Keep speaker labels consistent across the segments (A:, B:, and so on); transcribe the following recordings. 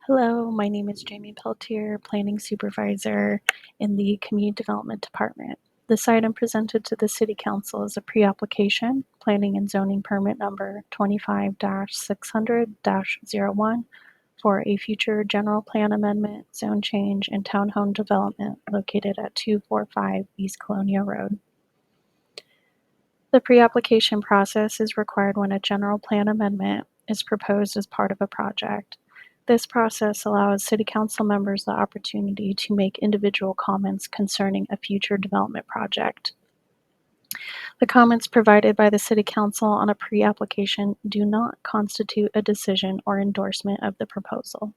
A: Hello, my name is Jamie Peltier, Planning Supervisor in the Community Development Department. This item presented to the City Council is a pre-application, Planning and Zoning Permit Number 25-600-01 for a future general plan amendment, zone change, and townhome development located at 245 East Colonia Road. The pre-application process is required when a general plan amendment is proposed as part of a project. This process allows City Council members the opportunity to make individual comments concerning a future development project. The comments provided by the City Council on a pre-application do not constitute a decision or endorsement of the proposal.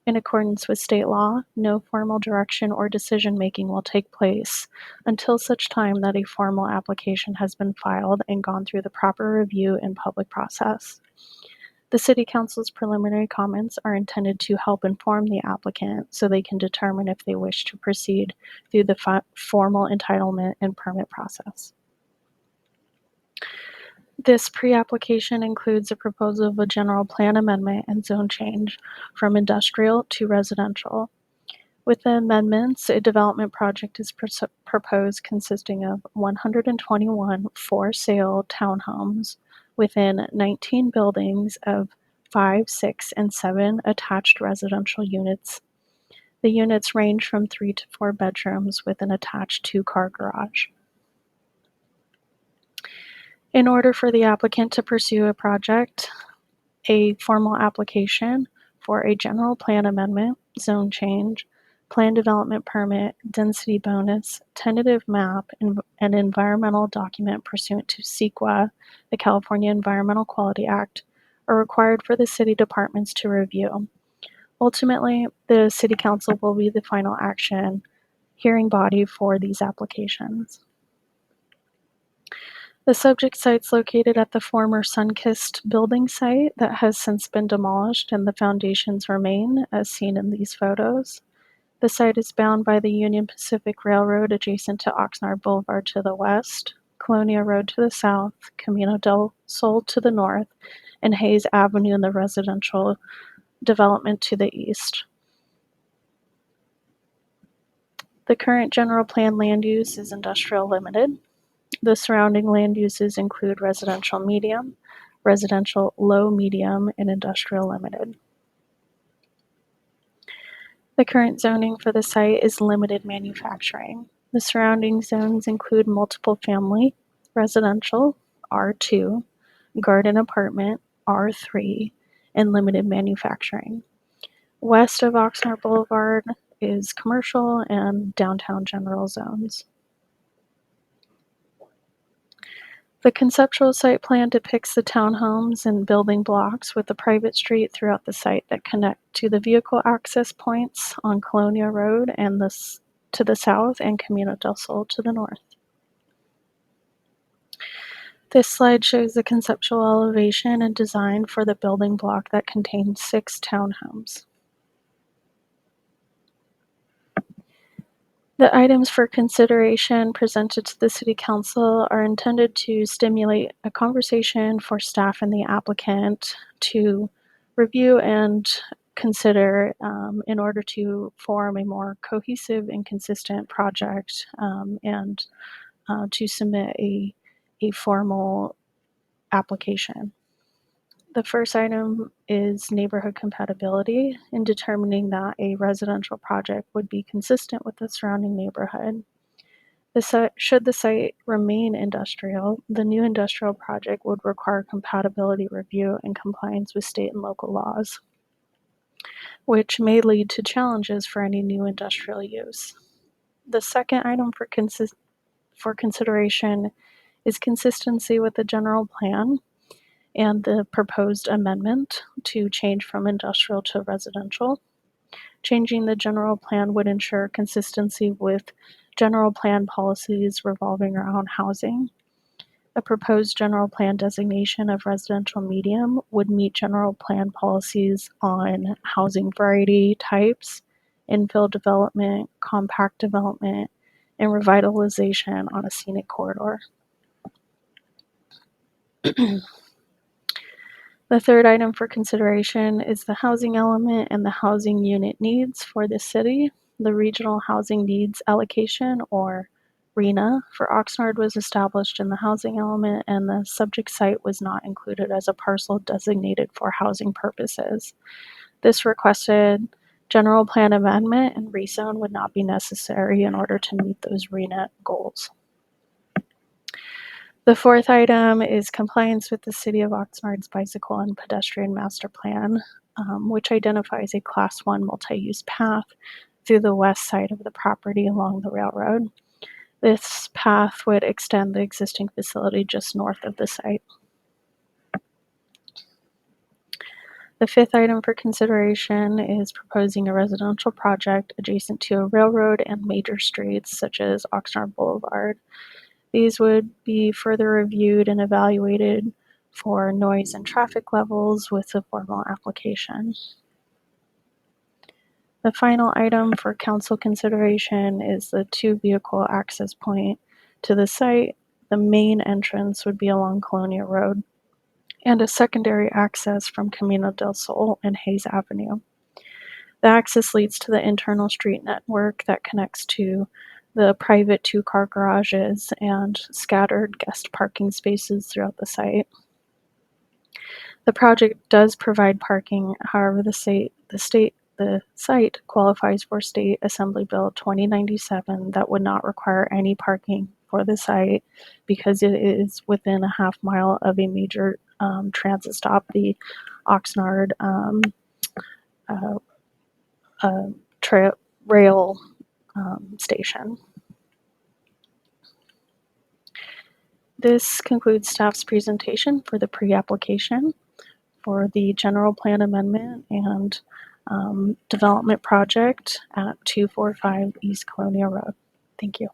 A: In accordance with state law, no formal direction or decision-making will take place until such time that a formal application has been filed and gone through the proper review and public process. The City Council's preliminary comments are intended to help inform the applicant so they can determine if they wish to proceed through the formal entitlement and permit process. This pre-application includes a proposal of a general plan amendment and zone change from industrial to residential. With the amendments, a development project is proposed consisting of 121 for-sale townhomes within 19 buildings of 5, 6, and 7 attached residential units. The units range from 3 to 4 bedrooms with an attached 2-car garage. In order for the applicant to pursue a project, a formal application for a general plan amendment, zone change, plan development permit, density bonus, tentative map, and an environmental document pursuant to CEQA, the California Environmental Quality Act, are required for the city departments to review. Ultimately, the City Council will be the final action hearing body for these applications. The subject site's located at the former Sunkist building site that has since been demolished, and the foundations remain, as seen in these photos. The site is bound by the Union Pacific Railroad adjacent to Oxnard Boulevard to the west, Colonia Road to the south, Camino del Sol to the north, and Hayes Avenue in the residential development to the east. The current general plan land use is industrial limited. The surrounding land uses include residential medium, residential low medium, and industrial limited. The current zoning for the site is limited manufacturing. The surrounding zones include multiple family, residential, R2, garden apartment, R3, and limited manufacturing. West of Oxnard Boulevard is commercial and downtown general zones. The conceptual site plan depicts the townhomes and building blocks with a private street throughout the site that connect to the vehicle access points on Colonia Road and to the south and Camino del Sol to the north. This slide shows the conceptual elevation and design for the building block that contains 6 townhomes. The items for consideration presented to the City Council are intended to stimulate a conversation for staff and the applicant to review and consider in order to form a more cohesive and consistent project and to submit a formal application. The first item is neighborhood compatibility in determining that a residential project would be consistent with the surrounding neighborhood. Should the site remain industrial, the new industrial project would require compatibility review and compliance with state and local laws, which may lead to challenges for any new industrial use. The second item for consideration is consistency with the general plan and the proposed amendment to change from industrial to residential. Changing the general plan would ensure consistency with general plan policies revolving around housing. A proposed general plan designation of residential medium would meet general plan policies on housing variety types, infill development, compact development, and revitalization on a scenic corridor. The third item for consideration is the housing element and the housing unit needs for the city. The Regional Housing Needs Allocation, or RHNA, for Oxnard was established in the housing element, and the subject site was not included as a parcel designated for housing purposes. This requested general plan amendment and rezone would not be necessary in order to meet those RHNA goals. The fourth item is compliance with the City of Oxnard's Bicycle and Pedestrian Master Plan, which identifies a Class 1 multi-use path through the west side of the property along the railroad. This path would extend the existing facility just north of the site. The fifth item for consideration is proposing a residential project adjacent to a railroad and major streets such as Oxnard Boulevard. These would be further reviewed and evaluated for noise and traffic levels with a formal application. The final item for council consideration is the 2-vehicle access point to the site. The main entrance would be along Colonia Road and a secondary access from Camino del Sol and Hayes Avenue. The access leads to the internal street network that connects to the private 2-car garages and scattered guest parking spaces throughout the site. The project does provide parking, however, the site qualifies for State Assembly Bill 2097 that would not require any parking for the site because it is within a half mile of a major transit stop, the Oxnard rail station. This concludes staff's presentation for the pre-application for the general plan amendment and development project at 245 East Colonia Road. Thank you.